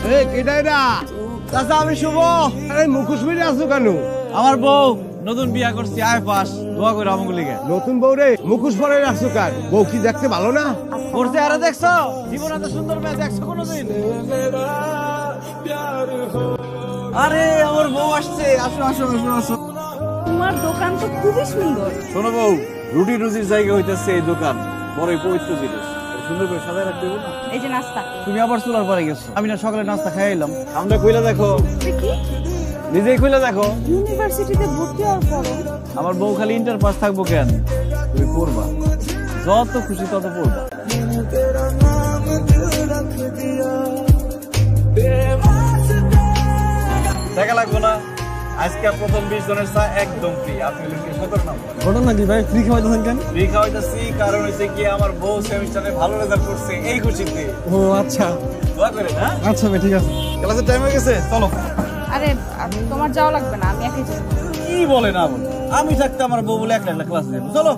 এই কেডাই না চাচা, আমি শুভ। আরে মুখোশ পরে আছো কেন? আমার বউ নতুন বিয়া করছি, আয় পাস দোয়া করে আমাকে লিগে। নতুন বউ রে, মুখোশ পরে রাখছো কার? বউ কি দেখতে ভালো না? করছে আরে দেখছো, জীবন এত সুন্দর মেয়ে দেখছো কোনোদিন? আরে আমার বউ আসছে, আসো আসো আসো আসো। তোমার দোকান তো খুবই সুন্দর। শোনো বউ, রুটি রুজির জায়গা হইতেছে এই দোকান, বড়ই পবিত্র জিনিস, সুন্দর করে সাজায় রাখতে হবে না? এই যে নাস্তা। তুমি আবার চুলার পরে গেছো, আমি না সকালে নাস্তা খাই এলাম। আমরা কইলা দেখো, দেখি নিজেই কইলা দেখো। ইউনিভার্সিটিতে ভর্তি হওয়ার পরে আমার বউ খালি ইন্টার পাস থাকবো কেন? তুমি পড়বা, যত খুশি তত পড়বা। দেখা লাগবো না, আজকে প্রথম 20 জনের চা একদম ফ্রি। আপনি লিখে 17 নম্বর ঘটনা কি ভাই? ফ্রি খাওয়াইতেছেন কেন? ফ্রি খাওয়াইতেছি কারণ হচ্ছে কি আমার বউ সেমিস্টারে ভালো রেজাল্ট করছে, এই খুশিতে। ও আচ্ছা দোয়া করে। হ্যাঁ আচ্ছা ভাই, ঠিক আছে। ক্লাসের টাইম হয়ে গেছে, চলো। আরে তোমার যাওয়া লাগবে না, আমি একাই যাবো। কি বলে না বলে, আমি থাকতে আমার বউ বলে একলা একলা ক্লাসে যাবো, চলো।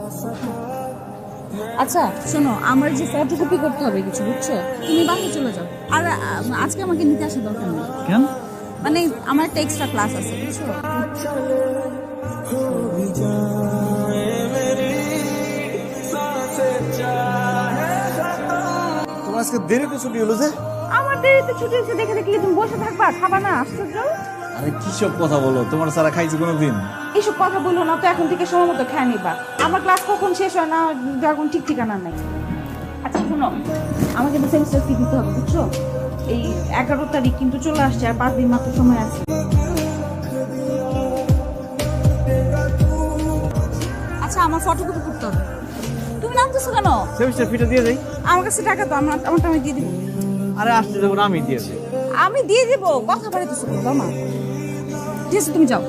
আচ্ছা শোনো, আমার যে ফটোকপি করতে হবে কিছু, বুঝছো? তুমি বাসায় চলে যাও। আর আজকে আমাকে নিতে আসা দরকার নেই, কেন? মানে আমার একটা এক্সট্রা ক্লাস আছে, বুঝছো? তোমার আজকে দেরিতে ছুটি হলো যে? আমার দেরিতে ছুটি হচ্ছে দেখে দেখে তুমি বসে থাকবা, খাবা না? আশ্চর্য। আরে কি সব কথা বলো, তোমার সারা খাইছি কোনোদিন? এইসব কথা বললো না তো, এখন থেকে সময় মতো খেয়ে নিবা। আমার ক্লাস কখন শেষ হয় না এখন ঠিক ঠিকানা নাই। আচ্ছা শোনো, আমাকে তো সেমিস্টার ফি দিতে হবে, বুঝছো? এই 11 তারিখ কিন্তু চলে আসছে, আর 5 দিন মাত্র সময় আছে। আচ্ছা আমার ফটোকপি করতে হবে। তুমি নামতেছো কেন? সেমিস্টার ফিটা দিয়ে যাই। আমার কাছে টাকা তো, আমারটা আমি দিয়ে দিব। আরে আসতে যাবো না, আমি দিয়ে যাই। আমি দিয়ে দিব, কথা বাড়িতেছো বাবা। ঠিক আছে তুমি যাও।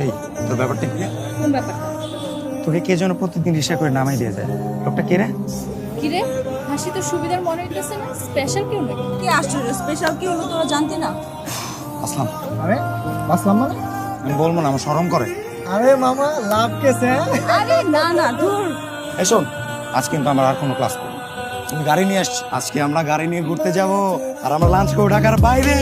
এই তোর ব্যাপারটা কি? কোন ব্যাপার? তোকে কে যেন প্রতিদিন রিক্সা করে নামাই দিয়ে যায়, লোকটা কে রে? কিরে হাসি তো সুবিধার মনে হইতেছে না, স্পেশাল কেউ নাকি? কি আশ্চর্য, স্পেশাল কি হলো তোরা জানতি না? আসলাম। আরে আসলাম মানে? আমি বলবো না, আমার শরম করে। আরে মামা, লাভ কেসে? আরে না না, ধুর। এই শোন, আজ কিন্তু আমার আর কোনো ক্লাস করবো। তুমি গাড়ি নিয়ে আসছি, আজকে আমরা গাড়ি নিয়ে ঘুরতে যাব, আর আমরা লাঞ্চ করবো ঢাকার বাইরে।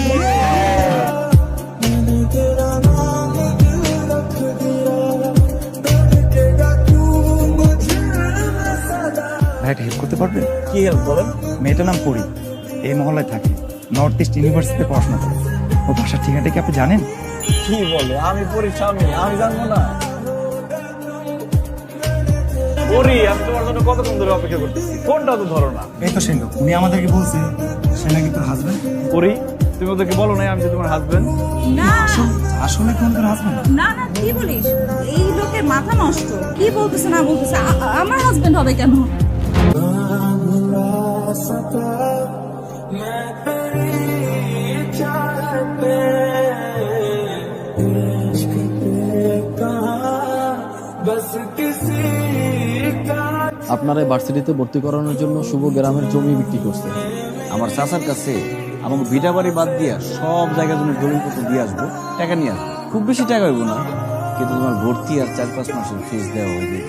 ভাই একটা হেল্প করতে পারবেন? কি হেল্প বলেন? মেয়েটার নাম পরি, এই মহল্লায় থাকে, নর্থ ইস্ট ইউনিভার্সিটিতে পড়াশোনা করে। ও বাসার ঠিকানাটা কি আপনি জানেন? কি বলে, আমি পরীর স্বামী, আমি জানবো না? পরি, আমি তোমার জন্য কতক্ষণ ধরে অপেক্ষা করতেছি, ফোনটা তো ধরো না। এই তো সেই লোক, উনি আমাদেরকে বলছে সে নাকি তোর হাজবেন্ড। পরি, তুমি ওদেরকে বলো নাই আমি যে তোমার হাজবেন্ড? না আসলে কি উনি তোর হাজবেন্ড? না না, কি বলিস? এই লোকের মাথা নষ্ট, কি বলতেছে না বলতেছে। আমার হাজবেন্ড হবে কেন? আপনার এই ভার্সিটিতে ভর্তি করানোর জন্য শুভ গ্রামের জমি বিক্রি করছে। আমার চাচার কাছে আমাকে ভিটা বাড়ি বাদ দিয়া সব জায়গার জন্য দলিলপত্র দিয়ে আসবো, টাকা নিয়ে আসবো। খুব বেশি টাকা হইব না, কিন্তু তোমার ভর্তি আর 4-5 মাসের ফিস দেওয়া হইবে।